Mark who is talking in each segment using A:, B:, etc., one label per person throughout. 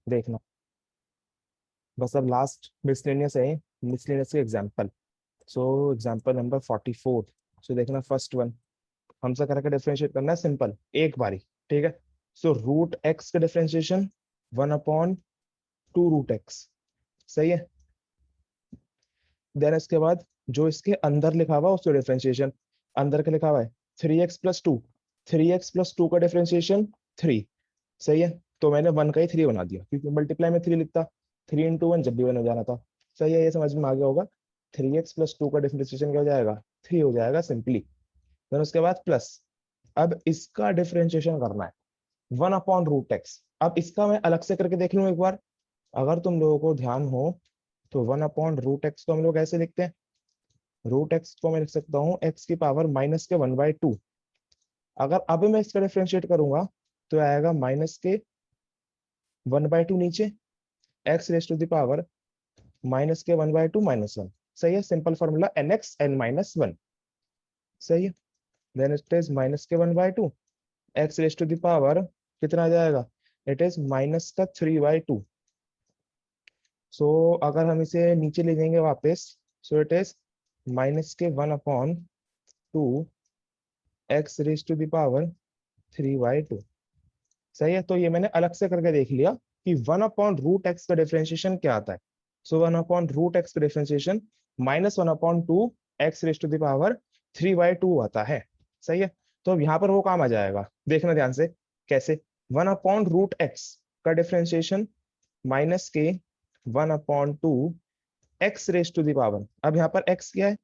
A: देखना, बस अब लास्ट मिसलेनियस है, मिसलेनियस के एग्जाम्पल। So example number 44। सो देखना फर्स्ट वन, हमसे करके डिफरेंशिएट करना है सिंपल एक बारी। ठीक है, सो रूट एक्स का डिफरेंशिएशन 1/2 रूट एक्स। सही है। देन इसके बाद जो इसके अंदर लिखा हुआ उसका डिफरेंशिएशन, अंदर का लिखा हुआ है 3x+2, 3x+2 का डिफरेंशिएशन 3। सही है, तो मैंने 1 का ही 3 बना दिया क्योंकि मल्टीप्लाई में 3 लिखता, 3 × 1 जब भी 1 हो जाना था। सही है, ये समझ में आ गया होगा। 3x+2 का डिफरेंशिएशन क्या हो जाएगा, 3 हो जाएगा सिंपली। देन उसके बाद प्लस, अब इसका डिफरेंशिएशन करना है 1/√x। अब इसका मैं अलग से करके देख लूं एक बार, अगर तुम लोगों को ध्यान हो तो 1/√x को हम लोग ऐसे लिखते हैं, रूट एक्स को मैं लिख सकता हूँ एक्स की पावर -1/2। अगर अब मैं इसका डिफरेंशिएट करूंगा तो आएगा -1/2 नीचे, x⁻⁻⁻1। सही है, सिंपल फॉर्मूला nx n-1। सही है, देन इट इज -1/2, x⁻⁻, कितना आ जाएगा, इट इज -3/2। सो अगर हम इसे नीचे ले जाएंगे वापस, सो इट इज -1/2 x⁻3/2। सही है, तो ये मैंने अलग से करके देख लिया कि 1/√x का डिफरेंशिएशन क्या आता है। सो 1/√x का डिफरेंशिएशन -1/2 x⁻3/2 आता है। सही है, तो अब यहाँ पर वो काम आ जाएगा, देखना ध्यान से कैसे। 1/√x का डिफरेंशिएशन -1/2 x⁻, अब यहाँ पर x क्या है,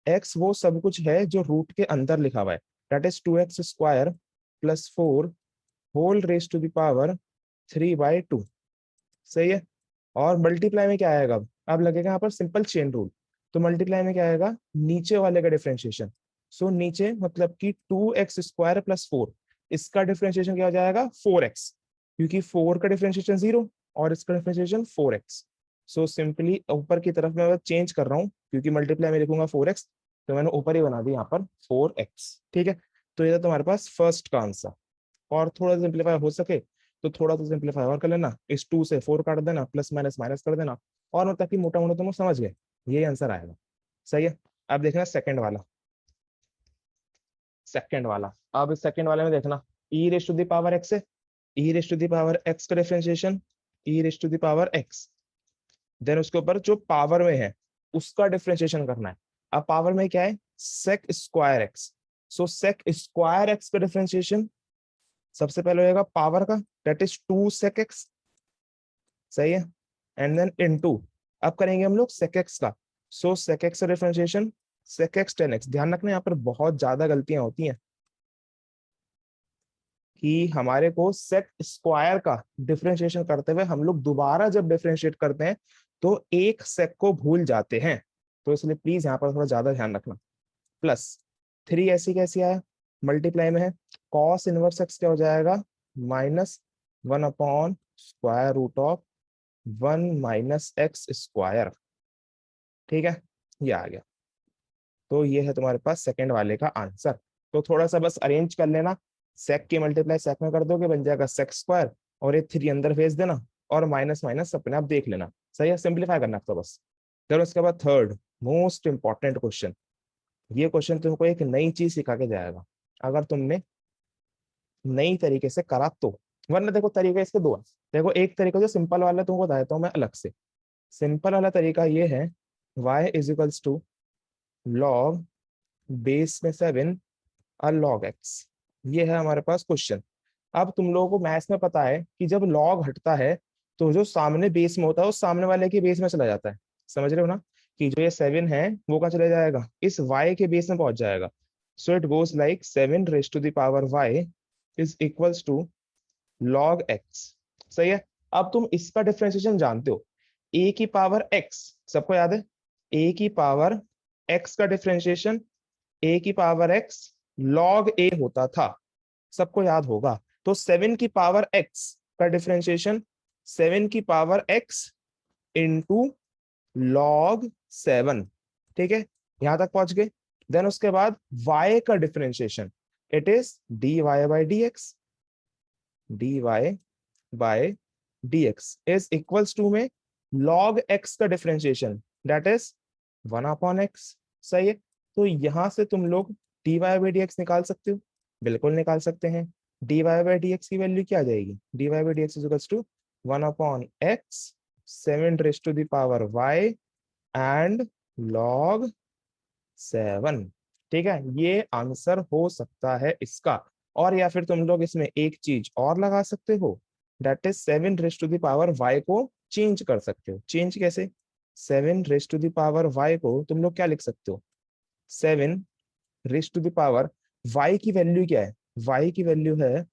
A: x वो सब कुछ है जो रूट के अंदर लिखा हुआ है, that is 2x² + 4 whole raise to the power 3/2। सही है, और मल्टीप्लाई में क्या आएगा, अब लगेगा यहाँ पर सिंपल चेन रूल। तो मल्टीप्लाई में क्या आएगा, नीचे वाले का डिफरेंशिएशन। सो नीचे मतलब कि 2x² + 4, इसका डिफरेंशिएशन क्या हो जाएगा 4x, क्योंकि 4 का डिफरेंशिएशन 0 और इसका डिफरेंशिएशन 4x। सो सिंपली ऊपर की तरफ मैं चेंज कर रहा हूँ क्योंकि मल्टीप्लाई में लिखूंगा 4x, तो मैंने ऊपर ही बना दी यहाँ पर 4x। ठीक है, तो ये था तुम्हारे पास फर्स्ट का आंसर। और थोड़ा सिंप्लीफाई हो सके तो थोड़ा सा सिंप्लीफाई और कर लेना, इस 2 से 4 काट देना, प्लस माइनस माइनस कर देना, और मतलब कि मोटा मोटा तुम समझ गए, यही आंसर आएगा। सही है, अब देखना सेकंड वाला। सेकंड वाला, अब सेकंड वाले में देखना e⁻x है, e⁻x का डिफरेंशिएशन e⁻x, देन उसके ऊपर जो पावर में है उसका डिफरेंशिएशन करना है। अब पावर में क्या है, sec²x। सो sec²x का डिफरेंशिएशन सबसे पहले होगा पावर का, दैट इज 2 sec x। सही है, एंड देन इनटू, अब करेंगे हम लोग sec x का। सो sec x का differentiation sec x tan x। ध्यान रखना यहाँ पर बहुत ज्यादा गलतियां होती हैं कि हमारे को sec² का डिफरेंशिएशन करते हुए हम लोग दोबारा जब डिफरेंशिएट करते हैं तो एक sec को भूल जाते हैं, तो इसलिए प्लीज यहाँ पर थोड़ा ज्यादा ध्यान रखना। प्लस 3 ऐसी कैसी आया, मल्टीप्लाई में है, cos इनवर्स x क्या हो जाएगा, -1/√1 - x²। ठीक है, ये आ गया। तो ये है तुम्हारे पास सेकंड वाले का आंसर। तो थोड़ा सा बस अरेंज कर लेना, सेक की मल्टीप्लाई सेक में कर दोगे बन जाएगा sec², और ये 3 अंदर भेज देना, और माइनस माइनस अपने आप देख लेना। सही है, सिंप्लीफाई करना तो बस। फिर उसके बाद थर्ड मोस्ट इंपॉर्टेंट क्वेश्चन, ये क्वेश्चन तुमको एक नई चीज सिखा के जाएगा अगर तुमने नई तरीके से करा तो, वरना देखो तरीके इसके दो हैं। देखो एक तरीका जो सिंपल वाला तुमको बता देता हूँ मैं अलग से। सिंपल वाला तरीका ये है, y log बेस में 7 और log x। ये है हमारे पास क्वेश्चन। अब तुम लोगों को मैथ्स में पता है कि जब log हटता है तो जो सामने बेस में होता है वो सामने वाले के बेस में चला जाता है। समझ रहे हो ना, कि जो ये 7 है वो कहाँ चला जाएगा, इस y के बेस में पहुंच जाएगा। So it goes like 7 raised to the power y is equals to log x। सही है, अब तुम इसका डिफरेंशिएशन जानते हो, a की पावर x, सबको याद है, a की पावर x का डिफरेंशिएशन a की पावर x log a होता था, सबको याद होगा। तो 7 की पावर x का डिफरेंशिएशन 7 की पावर x इंटू log 7। ठीक है, यहां तक पहुंच गए। देन उसके बाद y का differentiation, it is dy by dx, dy by dx is equals to में log x का डिफरेंशिएशन दैट इज 1/x। सही है, तो यहां से तुम लोग dy by dx निकाल सकते हो, बिल्कुल निकाल सकते हैं। dy by dx की वैल्यू क्या आ जाएगी, dy by dx is equals to 1/x 7 raised to the power y and log 7। ठीक है, ये आंसर हो सकता है इसका। और या फिर तुम लोग इसमें एक चीज और लगा सकते हो, that is 7 raise to the power y को चेंज कर सकते हो। चेंज कैसे, 7 raise to the power y को तुम लोग क्या लिख सकते हो, 7 raise to the power y की वैल्यू क्या है, y की वैल्यू है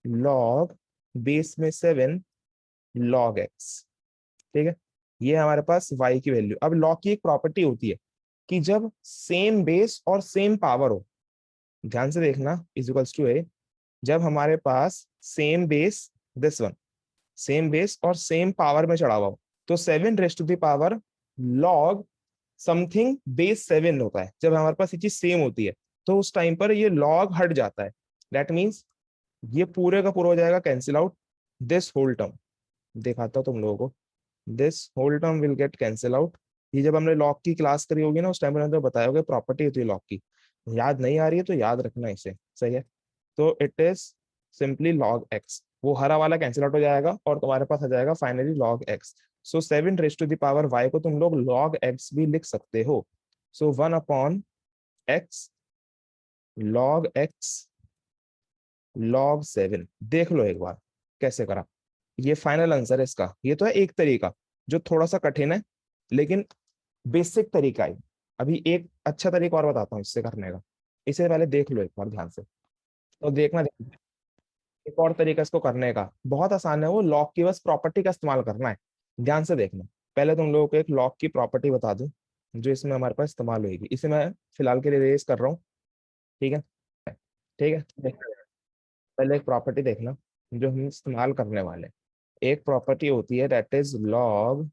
A: log बेस में 7 log x। ठीक है, ये हमारे पास y की वैल्यू। अब log की एक प्रॉपर्टी होती है कि जब सेम बेस और सेम पावर हो, ध्यान से देखना, इज इक्वल्स टू ए, जब हमारे पास same base, this one same base और सेम पावर में चढ़ा हुआ हो, तो 7 raise to the power log something base 7 होता है। जब हमारे पास ये चीज सेम होती है तो उस टाइम पर ये लॉग हट जाता है। दैट मीन्स ये पूरे का पूरा हो जाएगा cancel out, this whole term दिखाता हूं तुम लोगों को, this whole term will get cancel out. ये जब हमने लॉग की क्लास करी होगी ना, उस टाइम पर तो बताया होगा प्रॉपर्टी होती है लॉग की। याद नहीं आ रही है तो याद रखना इसे, सही है। तो it is simply log x, वो हरा वाला कैंसिल आउट हो जाएगा और तुम्हारे पास आ जाएगा finally log x। So 7 raise to the power y को तुम लोग log x भी लिख सकते हो। सो 1/x log x log 7, देख लो एक बार कैसे करा। ये फाइनल आंसर है इसका। ये तो है एक तरीका जो थोड़ा सा कठिन है, लेकिन बेसिक तरीका है। अभी एक अच्छा तरीका और बताता हूँ इससे करने का, इसे पहले देख लो एक बार ध्यान से। तो देखना, एक और तरीका इसको करने का बहुत आसान है, वो लॉक की बस प्रॉपर्टी का इस्तेमाल करना है। ध्यान से देखना, पहले तुम लोगों को एक लॉक की प्रॉपर्टी बता दूं जो इसमें हमारे पास इस्तेमाल होगी। इसे मैं फिलहाल के लिए रेज कर रहा हूँ, ठीक है। ठीक है, पहले एक प्रॉपर्टी देखना जो हम इस्तेमाल करने वाले हैं। एक प्रॉपर्टी होती है दैट इज लॉग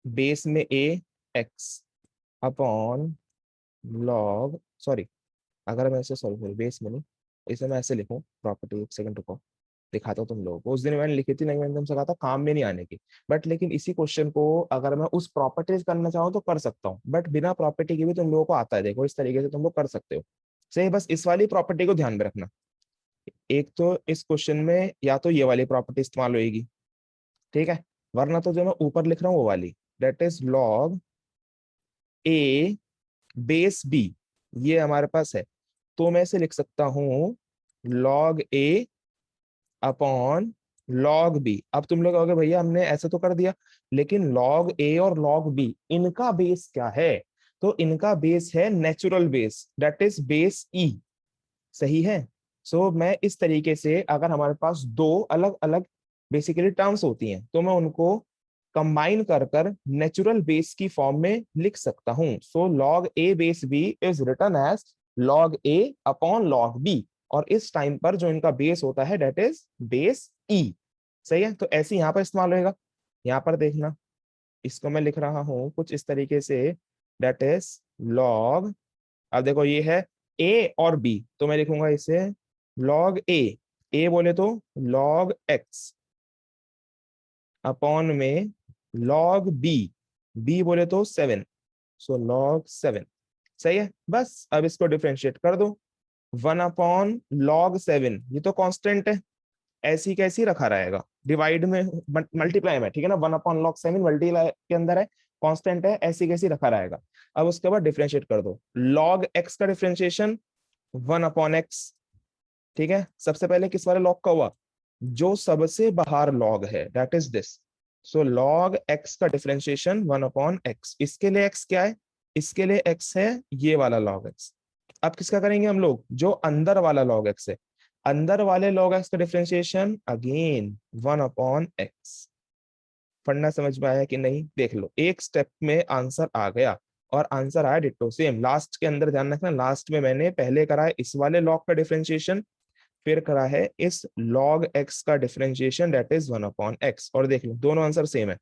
A: बेस में ए एक्स अपॉन लॉग, सॉरी, अगर मैं इसे सॉल्व करूँ बेस में नहीं, इसे मैं ऐसे लिखूं प्रॉपर्टी, एक सेकंड रुको दिखाता हूँ तुम लोगों को। उस दिन मैंने लिखी थी, नहीं मैंने तुमसे कहा था काम में नहीं आने की, बट लेकिन इसी क्वेश्चन को अगर मैं उस प्रॉपर्टीज करना चाहूँ तो कर सकता हूँ, बट बिना प्रॉपर्टी के भी तुम लोगों को आता है। देखो इस तरीके से तुम लोग कर सकते हो। सही, बस इस वाली प्रॉपर्टी को ध्यान में रखना। एक तो इस क्वेश्चन में या तो ये वाली प्रॉपर्टी इस्तेमाल होगी, ठीक है, वरना तो जो मैं ऊपर लिख रहा हूँ वो वाली, that is log a base b, ये हमारे पास है। तो मैं इसे लिख सकता हूँ log a upon log B. अब तुम लोग कहोगे भैया हमने ऐसे तो कर दिया, लेकिन लॉग ए और लॉग बी इनका बेस क्या है, तो इनका बेस है natural base that is base e. सही है। सो मैं इस तरीके से, अगर हमारे पास दो अलग अलग बेसिकली टर्म्स होती हैं तो मैं उनको कंबाइन कर कर नेचुरल बेस की फॉर्म में लिख सकता हूं। So log a base b is written as log a upon log b, और इस टाइम पर जो इनका बेस होता है डेट इज बेस ई। सही है, तो ऐसे यहाँ पर इस्तेमाल होगा। यहाँ पर देखना, इसको मैं लिख रहा हूं कुछ इस तरीके से, डेट इज लॉग, अब देखो ये है ए और बी, तो मैं लिखूंगा इसे लॉग ए बोले तो लॉग एक्स अपॉन में लॉग बी बोले तो 7, सो लॉग 7। सही है, बस अब इसको डिफरेंशिएट कर दो। 1/log 7, ये तो कांस्टेंट है, ऐसी कैसी रखा रहेगा, डिवाइड में मल्टीप्लाई में, ठीक है ना। 1/log 7 मल्टीप्लाई के अंदर है, कांस्टेंट है, ऐसी कैसी रखा रहेगा। अब उसके बाद डिफरेंशिएट कर दो, log x का डिफरेंशिएशन 1/x। ठीक है, सबसे पहले किस वाले लॉग का हुआ, जो सबसे बाहर लॉग है that is this. So log x का डिफरेंशिएशन 1/x। इसके लिए x क्या है, इसके लिए x है ये वाला log x। अब किसका करेंगे हम लोग, जो अंदर वाला log x है, अंदर वाले log x का डिफरेंशिएशन अगेन 1/x। फंडा समझ में आया कि नहीं, देख लो एक स्टेप में आंसर आ गया, और आंसर आया डिट्टो सेम। लास्ट के अंदर ध्यान रखना, लास्ट में मैंने पहले करा है इस वाले लॉग का डिफरेंशिएशन, फिर करा है इस log x का डिफरेंशिएशन दैट इज 1/x, और देख लो दोनों आंसर सेम है।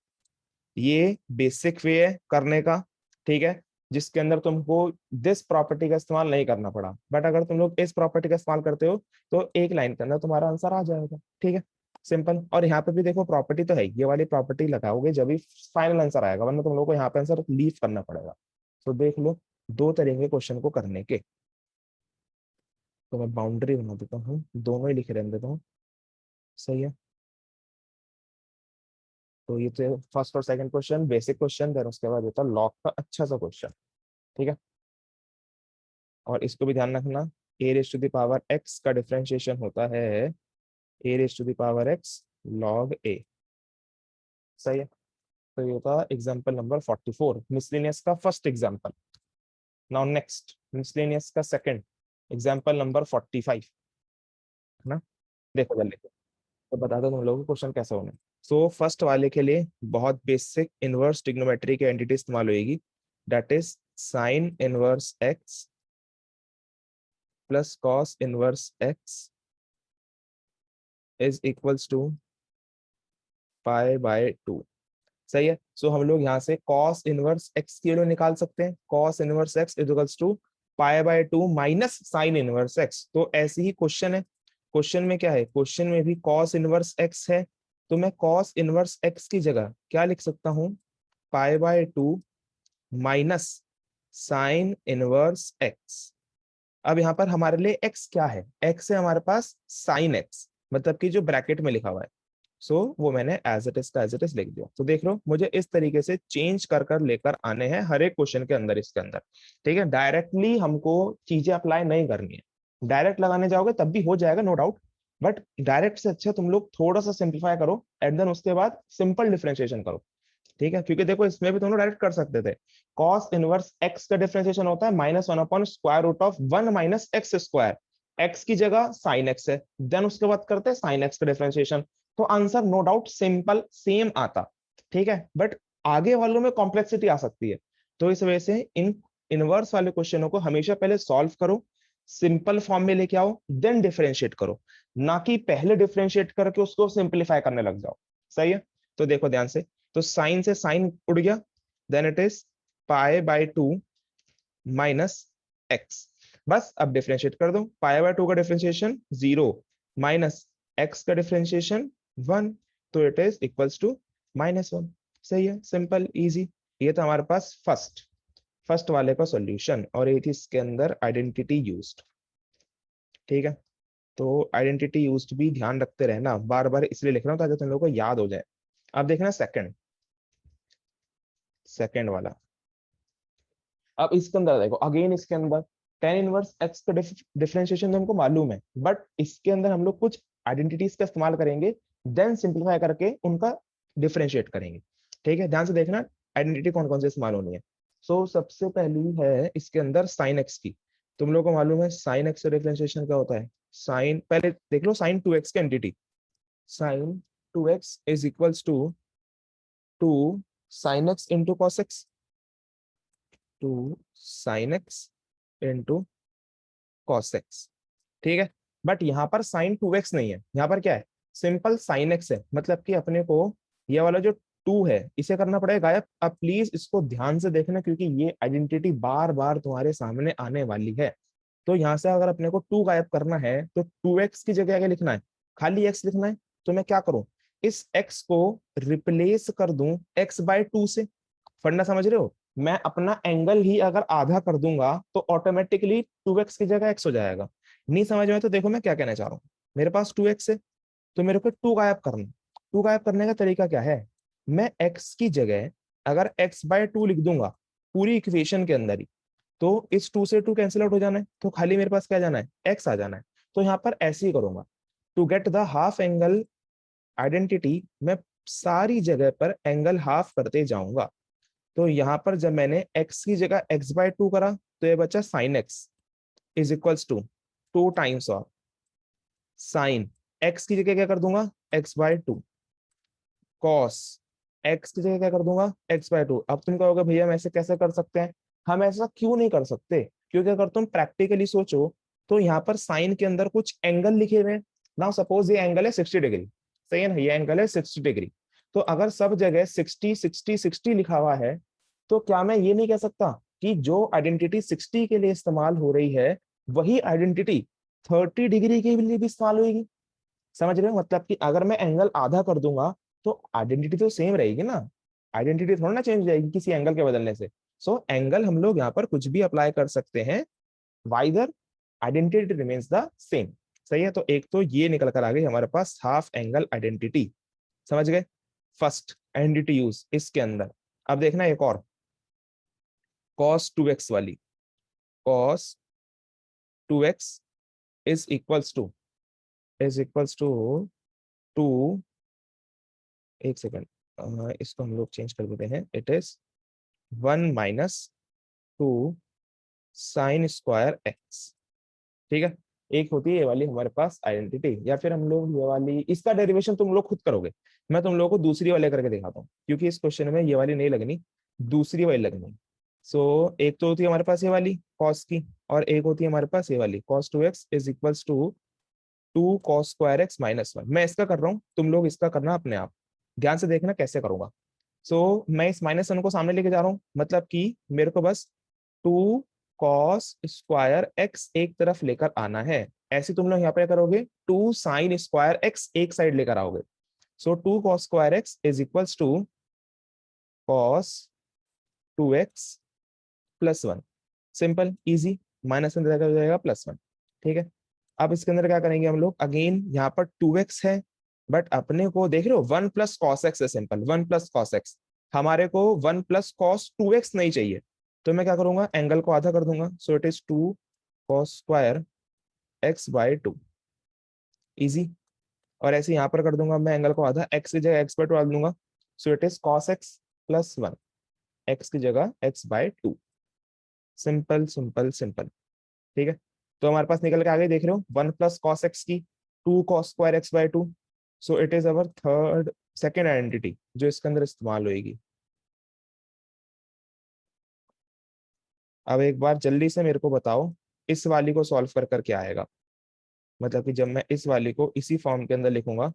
A: ये बेसिक वे है करने का, ठीक है, जिसके अंदर तुमको दिस प्रॉपर्टी का इस्तेमाल नहीं करना पड़ा, बट अगर तुम लोग इस प्रॉपर्टी का इस्तेमाल करते हो तो एक लाइन के अंदर तुम्हारा आंसर आ जाएगा। ठीक है, सिंपल। और यहाँ पे भी देखो प्रॉपर्टी तो है, ये वाली प्रॉपर्टी लगाओगे जब भी फाइनल आंसर आएगा, वरना तुम लोगों को यहाँ पे आंसर लीव करना पड़ेगा। तो देख लो, दो तरीके क्वेश्चन को करने के। तो मैं बाउंड्री बना देता हूँ, दोनों ही लिखे रहने देता हूँ। सही है। तो ये तो फर्स्ट और second question basic question, then उसके बाद होता है लॉग का अच्छा सा क्वेश्चन। ठीक है। और इसको भी ध्यान रखना, a raise to the power x का डिफरेंशिएशन होता है a raise to the power x log a. सही है। तो ये होता है एग्जाम्पल नंबर 44, मिसलेनियस का first example. Now next miscellaneous का सेकंड एग्जाम्पल नंबर 45 है ना। देखो जल्दी, तो बता दो तुम लोगों को क्वेश्चन कैसा होना है। सो फर्स्ट वाले के लिए बहुत बेसिक इनवर्स ट्रिग्नोमेट्री की एंटिटी इस्तेमाल होगी, that is sine inverse x plus cos inverse x is equals to pi by 2। सही है। सो हम लोग यहाँ से cos इनवर्स x की वैल्यू निकाल सकते हैं, cos inverse x equals to pi by 2 minus sine inverse x। तो ऐसे ही क्वेश्चन है, क्वेश्चन में क्या है, क्वेश्चन में भी cos इनवर्स x है, तो मैं cos इनवर्स x की जगह क्या लिख सकता हूँ, पाई by 2 minus sine inverse x। अब यहाँ पर हमारे लिए x क्या है, x है हमारे पास साइन x, मतलब कि जो ब्रैकेट में लिखा हुआ है। वो मैंने एज इट इज का एज इट इज लिख दिया। तो देख लो, मुझे इस तरीके से चेंज कर कर लेकर आने हैं हर एक क्वेश्चन के अंदर, इसके अंदर। ठीक है। डायरेक्टली हमको चीजें अप्लाई नहीं करनी है, डायरेक्ट लगाने जाओगे तब भी हो जाएगा नो डाउट, बट डायरेक्ट से अच्छा तुम लोग थोड़ा सा सिंप्लीफाई करो एंड देन उसके बाद सिंपल डिफरेंशिएशन करो। ठीक है। क्योंकि देखो इसमें भी तुम लोग डायरेक्ट कर सकते थे, कॉस इनवर्स एक्स का डिफरेंशिएशन होता है -1/√1 - x² एक्स की जगह साइन एक्स है, देन उसके बाद करते हैं साइन एक्स का डिफरेंशिएशन। तो answer no doubt simple same आता। ठीक है। बट आगे वालों में कॉम्प्लेक्सिटी आ सकती है, तो इस वजह से इन इनवर्स वाले क्वेश्चनों को हमेशा पहले सॉल्व करो, सिंपल फॉर्म में लेके आओ, देन डिफरेंशिएट करो, ना कि पहले डिफरेंशिएट करके उसको सिंप्लीफाई करने लग जाओ। सही है। तो देखो ध्यान से, तो साइन से साइन उड़ गया, then it is pi by 2 minus x. बस अब डिफरेंशिएट कर दो, पाई बाय 2 का डिफरेंशिएशन 0 माइनस एक्स का डिफरेंशिएशन 1, तो इट इज इक्वल्स टू -1। सही है, सिंपल इजी। ये तो हमारे पास फर्स्ट फर्स्ट वाले का सॉल्यूशन, और ये थी इसके अंदर आइडेंटिटी यूज्ड। ठीक है। तो आइडेंटिटी यूज्ड भी ध्यान रखते रहना, बार बार इसलिए लिख रहा हूं ताकि तुम लोगों को याद हो जाए। अब देखना सेकंड, सेकंड वाला। अब इसके अंदर देखो, अगेन इसके अंदर टेन इनवर्स एक्स का डिफरेंशिएशन तो हमको मालूम है, बट इसके अंदर हम लोग कुछ आइडेंटिटीज का इस्तेमाल करेंगे, देन सिंप्लीफाई करके उनका डिफरेंशिएट करेंगे। ठीक है। ध्यान से देखना आइडेंटिटी कौन कौन से इस्तेमाल होनी है। सबसे पहली है इसके अंदर साइन एक्स की। तुम लोग को मालूम है साइन एक्स का डिफरेंशिएशन क्या होता है, साइन, पहले देख लो साइन 2x की identity, sine 2x is equals to 2 sine x into cos x, 2 sine x into cos x. ठीक है। बट यहाँ पर साइन 2x नहीं है, यहाँ पर क्या है, सिंपल साइन एक्स है, मतलब कि अपने को ये वाला जो 2 है इसे करना पड़ेगा गायब। अब प्लीज इसको ध्यान से देखना, क्योंकि ये आइडेंटिटी बार बार तुम्हारे सामने आने वाली है। तो यहाँ से अगर अपने को 2 गायब करना है तो 2x की जगह क्या लिखना है, खाली x लिखना है। तो मैं क्या करूं, इस x को रिप्लेस कर दूं x/2 से। फंडा समझ रहे हो, मैं अपना एंगल ही अगर आधा कर दूंगा तो ऑटोमेटिकली 2x की जगह x हो जाएगा। नहीं समझ में तो देखो मैं क्या कहना चाह रहा हूँ, मेरे पास 2x है, तो मेरे को 2 गायब करना। 2 गायब करने का तरीका क्या है, मैं x की जगह अगर x/2 लिख दूंगा पूरी इक्वेशन के अंदर ही, तो इस 2 से 2 कैंसिल आउट हो जाना है, तो खाली मेरे पास क्या जाना है, x आ जाना है। तो यहाँ पर ऐसे ही करूंगा, to get the half angle identity मैं सारी जगह पर एंगल हाफ करते जाऊंगा। तो यहाँ पर जब मैंने x की जगह x/2 करा, तो ये बचा sine x is equals to 2 times of sine x की जगह क्या कर दूंगा, x/2 कॉस x की जगह क्या कर दूंगा, x/2। अब तुम कहोगे भैया हम ऐसे कैसे कर सकते हैं, हम ऐसा क्यों नहीं कर सकते, क्योंकि अगर तुम प्रैक्टिकली सोचो तो यहाँ पर साइन के अंदर कुछ एंगल लिखे हुए हैं। नाउ सपोज ये एंगल है 60 डिग्री, सही है ना, ये एंगल है 60 डिग्री। तो अगर सब जगह 60 लिखा हुआ है, तो क्या मैं ये नहीं कह सकता कि जो आइडेंटिटी 60 के लिए इस्तेमाल हो रही है वही आइडेंटिटी 30 डिग्री के लिए भी इस्तेमाल होगी। समझ रहे हो, मतलब कि अगर मैं एंगल आधा कर दूंगा तो आइडेंटिटी तो सेम रहेगी ना, आइडेंटिटी थोड़ा ना चेंज हो जाएगी किसी एंगल के बदलने से। सो एंगल हम लोग यहाँ पर कुछ भी अप्लाई कर सकते हैं, whether identity remains the same. सही है, तो एक तो ये निकल कर आ गई हमारे पास हाफ एंगल आइडेंटिटी। समझ गए, फर्स्ट आइडेंटिटी यूज इसके अंदर। अब देखना एक और, cos 2x वाली, cos 2x is equals to, is equals to 2, एक सेकेंड, इसको हम लोग चेंज कर देते हैं, it is 1 minus 2 sine square x. ठीक है, एक होती है ये वाली हमारे पास आइडेंटिटी, या फिर हम लोग ये वाली, इसका डेरिवेशन तुम लोग खुद करोगे, मैं तुम लोगों को दूसरी वाले करके दिखाता हूँ, क्योंकि इस क्वेश्चन में ये वाली नहीं लगनी, दूसरी वाली लगनी। सो एक तो होती है हमारे पास ये वाली कॉस की, और एक होती है हमारे पास ये वाली cos 2x is equals to 2 cos2x-1। मैं इसका कर रहा हूँ, तुम लोग इसका करना अपने आप, ध्यान से देखना कैसे करूंगा। मैं इस -1 को सामने लेके जा रहा हूँ, मतलब कि मेरे को बस 2 cos² x एक तरफ लेकर आना है। ऐसे तुम लोग यहाँ पे करोगे, 2 sin² x एक साइड लेकर आओगे। 2 cos² x is equals to cos 2x+1। Simple easy, -1 हो जाएगा +1। ठीक है, अब इसके अंदर क्या करेंगे हम लोग, अगेन यहाँ पर 2x है, बट अपने को देख रहे हो 1 + cos x है, सिंपल 1 + cos x। हमारे को 1 + cos 2x नहीं चाहिए, तो मैं क्या करूंगा, एंगल को आधा कर दूंगा। सो it is 2 cos² x/2, easy. और ऐसे यहाँ पर कर दूंगा मैं एंगल को आधा, x की जगह x/2 डाल दूंगा। सो it is cos x+1, x की जगह x/2। Simple simple simple. ठीक है, तो हमारे पास निकल के आ गई, देख रहे हो, 1 + cos x की 2 cos² x/2। So it is our third, second identity जो इसके अंदर इस्तेमाल होगी। अब एक बार जल्दी से मेरे को बताओ, इस वाली को सॉल्व कर क्या आएगा, मतलब कि जब मैं इस वाली को इसी फॉर्म के अंदर लिखूंगा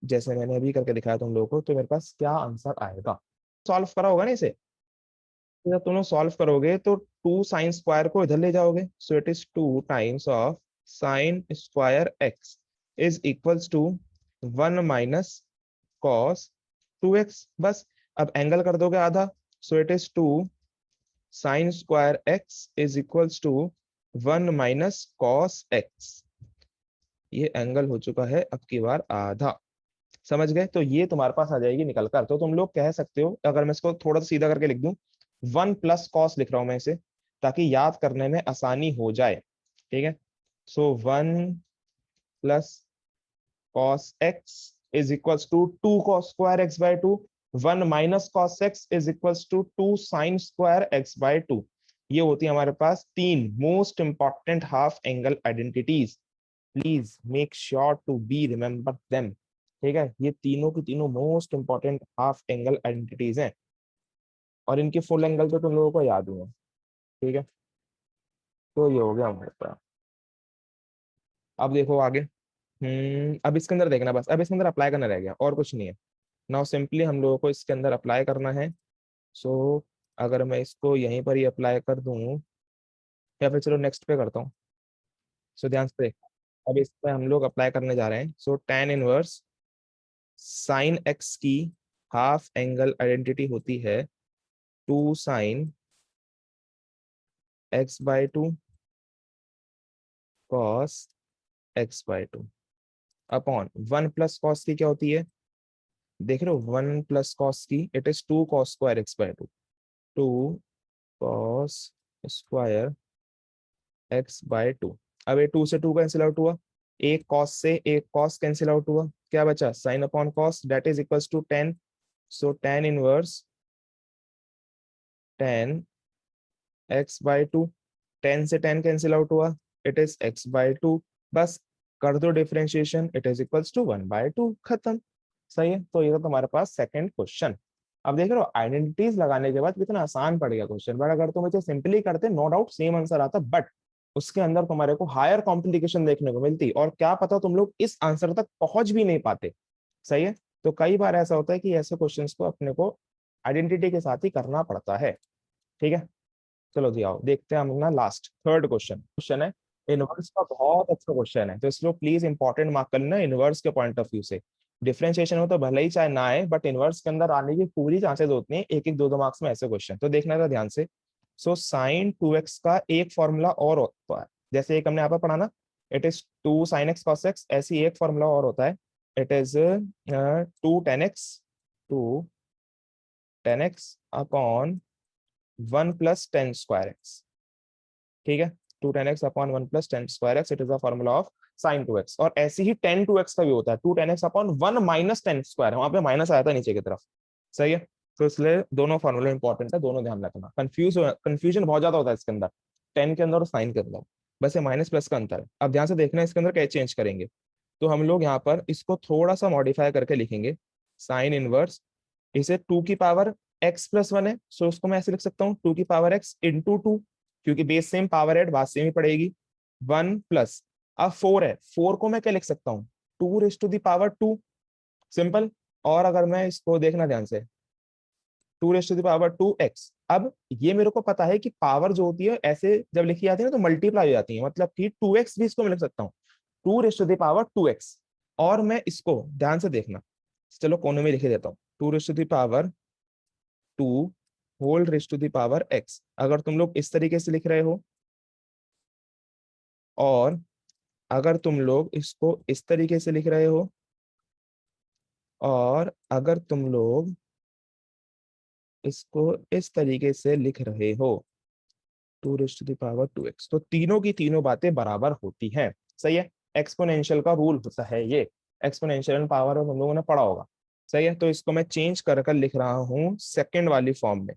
A: जैसे मैंने अभी करके दिखाया तुम लोगों को, तो मेरे पास क्या आंसर आएगा। सॉल्व करा होगा ना इसे, तो जब तुम लोग सॉल्व करोगे तो 2 sin² को इधर ले जाओगे। So it is 2 times of sin² x is equals to 1 - cos 2x। बस, अब एंगल कर दोगे आधा। So it is 2 sin² x is equals to 1 - cos x। ये एंगल हो चुका है अब की बार आधा। समझ गए, तो ये तुम्हारे पास आ जाएगी निकल कर। तो तुम लोग कह सकते हो, अगर मैं इसको थोड़ा सा सीधा करके लिख दूं, 1 + cos लिख रहा हूं मैं इसे, ताकि याद करने में आसानी हो जाए। ठीक है, so 1 + cos x is equals to 2 cos²x/2। 1 - cos x is equals to 2 sin²x/2। ये होती है हमारे पास तीन most important half angle identities. Please make sure to be remember them. ठीक है, ये तीनों की तीनों most important half angle identities हैं, और इनके फुल एंगल तो तुम लोगों को याद हुआ। ठीक है, तो ये हो गया हमारे पास। अब देखो आगे, अब इसके अंदर देखना, बस अब इसके अंदर अप्लाई करना रह गया और कुछ नहीं है। नाउ सिंपली हम लोगों को इसके अंदर अप्लाई करना है। सो अगर मैं इसको यहीं पर ही अप्लाई कर दूं, या फिर चलो नेक्स्ट पे करता हूँ। सो ध्यान से देख, अब इस पे हम लोग अप्लाई करने जा रहे हैं। सो tan−1 sin x की हाफ एंगल आइडेंटिटी होती है 2 sin x/2 cos x/2 upon 1 + cos की क्या होती है, देख रहे हो, 1 + cos की it is 2 cos² x/2। 2 cos² x/2। अब ये 2 से 2 कैंसिल आउट हुआ, एक cos से एक cos कैंसिल आउट हुआ, क्या बचा, sin/cos that is equals to 10। So tan−1 tan x/2, 10 से 10 कैंसिल आउट हुआ, इट इज x/2। बस कर दो differentiation, it is equals to 1/2, खत्म। सही है, तो ये था तुम्हारे पास सेकंड क्वेश्चन। अब देख रहे हो, आइडेंटिटीज लगाने के बाद कितना आसान पड़ गया क्वेश्चन, बट अगर तुम इसे सिंपली करते नो डाउट सेम आंसर आता, बट उसके अंदर तुम्हारे को हायर कॉम्प्लिकेशन देखने को मिलती, और क्या पता तुम लोग इस आंसर तक पहुंच भी नहीं पाते। सही है, तो कई बार ऐसा होता है कि ऐसे क्वेश्चंस को अपने को आइडेंटिटी के साथ ही करना पड़ता है। ठीक है, चलो जी आओ देखते हैं हम अपना लास्ट थर्ड क्वेश्चन। क्वेश्चन है इनवर्स का बहुत अच्छा क्वेश्चन है, तो इसलिए प्लीज इंपॉर्टेंट मार्क कर लेना इनवर्स के पॉइंट ऑफ व्यू से। डिफरेंशिएशन में तो भले ही चाहे ना आए, बट इनवर्स के अंदर आने की पूरी चांसेस होती हैं, एक एक दो दो मार्क्स में ऐसे क्वेश्चन, तो देखना था ध्यान से। सो साइन 2x का एक फॉर्मूला और होता है, जैसे एक हमने यहाँ पर पढ़ा ना, it is 2 sin x cos x, ऐसी एक फॉर्मूला और होता है, it is 2 tan x upon 1 + tan² x। ठीक है, 2 tan x upon 1 + tan² x, it is the formula of sine 2x। और ऐसे ही टेन 2x का भी होता है, 2 tan x अपॉन 1 - tan², वहां पे माइनस आया था नीचे की तरफ। सही है, तो इसलिए दोनों फॉर्मूले इंपॉर्टेंट है, दोनों ध्यान रखना। कंफ्यूजन बहुत ज्यादा होता है इसके अंदर, टेन के अंदर और साइन के अंदर, बस ये माइनस प्लस का अंतर है। अब ध्यान से देखना इसके अंदर क्या चेंज करेंगे। तो हम लोग यहाँ पर इसको थोड़ा सा मॉडिफाई करके लिखेंगे, साइन इनवर्स, इसे 2 की पावर x + 1 है, सो उसको मैं ऐसे लिख सकता हूँ 2 की पावर x इंटू 2, क्योंकि बेस सेम पावर ऐड बात सेम ही पड़ेगी। 1 प्लस, अब 4 है, 4 को मैं क्या लिख सकता हूँ, 2 ⁻², सिंपल। और अगर मैं इसको देखना ध्यान से, 2 ⁻²x, अब ये मेरे को पता है कि पावर जो होती है ऐसे जब लिखी जाती है ना तो मल्टीप्लाई हो जाती है, मतलब कि 2x भी इसको मैं लिख सकता हूँ, 2 ⁻²2x। और मैं इसको ध्यान से देखना, चलो कोने में लिख देता हूँ, 2 ⁻², whole raised to the power x। अगर तुम लोग इस तरीके से लिख रहे हो, और अगर तुम लोग इसको इस तरीके से लिख रहे हो, और अगर तुम लोग इसको इस तरीके से लिख रहे हो, 2 ⁻²x, तो तीनों की तीनों बातें बराबर होती हैं। सही है, एक्सपोनेंशियल का रूल होता है ये, एक्सपोनेंशियल पावर हम लोगों ने पढ़ा होगा। सही है, तो इसको मैं चेंज कर कर लिख रहा हूँ सेकंड वाली फॉर्म में।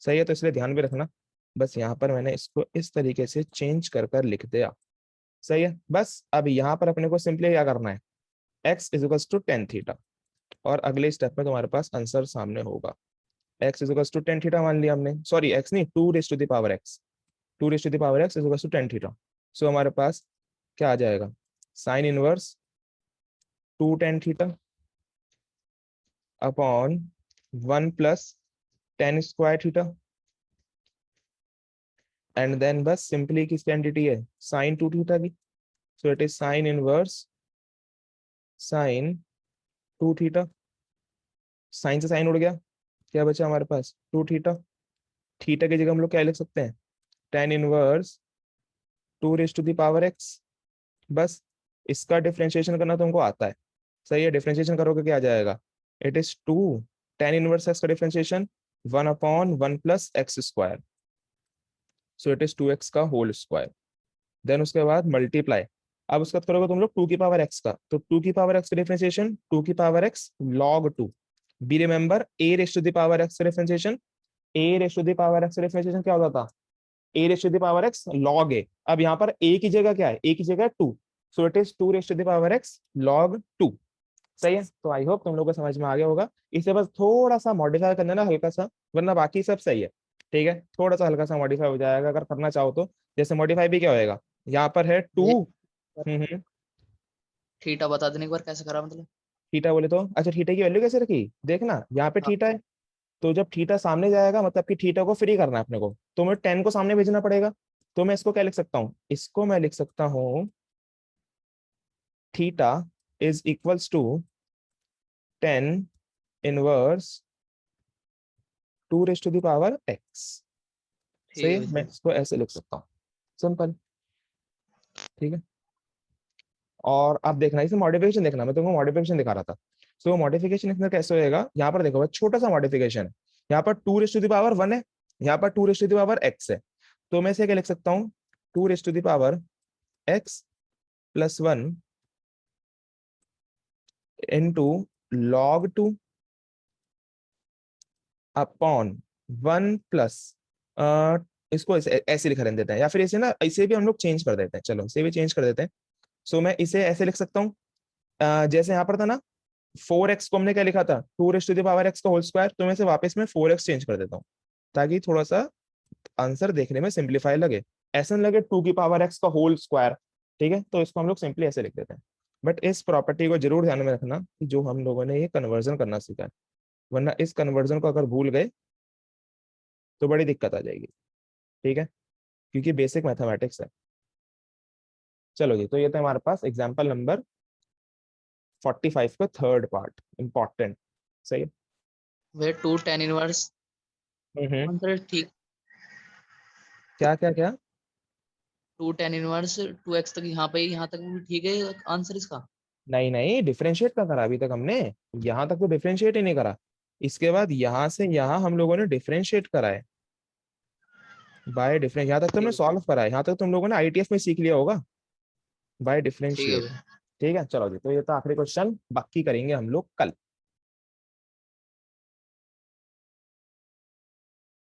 A: सही है, तो इसलिए ध्यान भी रखना, बस यहाँ पर मैंने इसको इस तरीके से चेंज कर कर लिख दिया। सही है, बस अब यहाँ पर अपने को सिंपली क्या करना है, x = tan θ, और अगले स्टेप में तुम्हारे पास आंसर सामने होगा। x = tan θ मान लिया हमने, सॉरी x नहीं, 2 ⁻x, 2 ⁻x = tan θ। सो हमारे पास क्या आ जाएगा, sine inverse 2 tan θ upon 1 + tan²θ, and then बस सिंपली किसकी एंटिटी है, साइन 2θ की। So it is sine inverse sine 2θ, sine से साइन उड़ गया, क्या बचा हमारे पास 2θ। थीटा की जगह हम लोग क्या लिख सकते हैं, टेन इनवर्स 2 ⁻x। बस इसका डिफरेंशिएशन करना तुमको आता है। सही है, डिफरेंशिएशन करोगे क्या आ जाएगा, इट इज 2 tan−1x का differentiation 1/1 + x², so it is 2x का होल स्क्वायर। देन उसके बाद मल्टीप्लाई, अब उसका करोगे तुम लोग 2 की पावर x का, तो 2 की पावर x का डिफरेंशिएशन 2 की power x log 2। Be remember a⁻x का डिफरेंशिएशन, a⁻x का डिफरेंशिएशन क्या होता था, a⁻x log a। अब यहाँ पर a की जगह क्या है, a की जगह 2, सो इट इज 2⁻x log 2। सही है, तो आई होप तुम लोगों को समझ में आ गया होगा। इसे बस थोड़ा सा मॉडिफाई करना ना हल्का सा, वरना बाकी सब सही है। ठीक है, थोड़ा सा हल्का सा मॉडिफाई हो जाएगा अगर करना चाहो तो। जैसे मॉडिफाई भी क्या होएगा, यहाँ पर है 2।
B: ये
A: हम्म।
B: थीटा बता देने एक बार कैसे करा मतलब।
A: थीटा बोले तो अच्छा, थीटा की वैल्यू कैसे रखी, देखना यहाँ पे
B: हाँ।
A: थीटा है, तो जब थीटा सामने जाएगा मतलब कि थीटा को फ्री करना है अपने को, तो मैं 10 को सामने भेजना पड़ेगा। तो मैं इसको क्या लिख सकता हूँ, इसको मैं लिख सकता हूँ theta is equals to 10 inverse 2 ⁻x। सही
B: ठीक है
A: है, मैं
B: भैया।
A: इसको ऐसे लिख सकता हूँ, सिंपल। ठीक है, और अब देखना इसे मॉडिफिकेशन देखना, मैं तुमको मॉडिफिकेशन दिखा रहा था। सो मॉडिफिकेशन इसमें कैसे होएगा, यहाँ पर देखो छोटा सा मॉडिफिकेशन है, यहाँ पर 2⁻1 है, यहाँ पर 2⁻x है। तो मैं इसे क्या लिख सकता हूँ, 2⁻x + 1 इंटू log 2 अपॉन 1 + इसको ऐसे लिखा रहने देते हैं, या फिर इसे ना इसे भी हम लोग चेंज कर देते हैं, चलो इसे भी चेंज कर देते हैं। सो मैं इसे ऐसे लिख सकता हूँ, जैसे यहाँ पर था ना 4x को हमने क्या लिखा था, 2⁻x का होल स्क्वायर, तो मैं इसे वापस में 4x चेंज कर देता हूँ, ताकि थोड़ा सा आंसर देखने में सिंप्लीफाई लगे, ऐसा नहीं लगे 2 की पावर x का होल स्क्वायर। ठीक है, तो इसको हम लोग सिंपली ऐसे लिख देते हैं। बट इस प्रॉपर्टी को जरूर ध्यान में रखना कि जो हम लोगों ने ये कन्वर्जन करना सीखा है, वरना इस कन्वर्जन को अगर भूल गए तो बड़ी दिक्कत आ जाएगी। ठीक है, क्योंकि बेसिक मैथमेटिक्स है। चलो जी, तो ये था हमारे पास एग्जाम्पल नंबर 45 का थर्ड पार्ट, इंपॉर्टेंट। सही है।
B: वे 2 tan इनवर्स
A: हम्म।
B: आंसर ठीक।
A: क्या क्या क्या?
B: 2 tan इनवर्स 2x तक यहाँ तक भी ठीक है आंसर इसका।
A: नहीं नहीं, डिफरेंशिएट का करा अभी तक हमने। यहाँ तक तो डिफरेंशिएट ही नहीं करा। इसके बाद यहाँ से यहाँ हम लोगों ने डिफरेंशिएट करा है बाय डिफरेंस। यहाँ तक तो हमने
B: ठीक
A: सॉल्व करा है, यहाँ तक तुम लोगों ने आईटीएफ में सीख लिया होगा बाय
B: ठीक है
A: डिफरेंशिएट।
B: भाई।
A: ठीक है, चलो जी, तो ये था आखिरी क्वेश्चन, बाकी करेंगे हम लोग कल।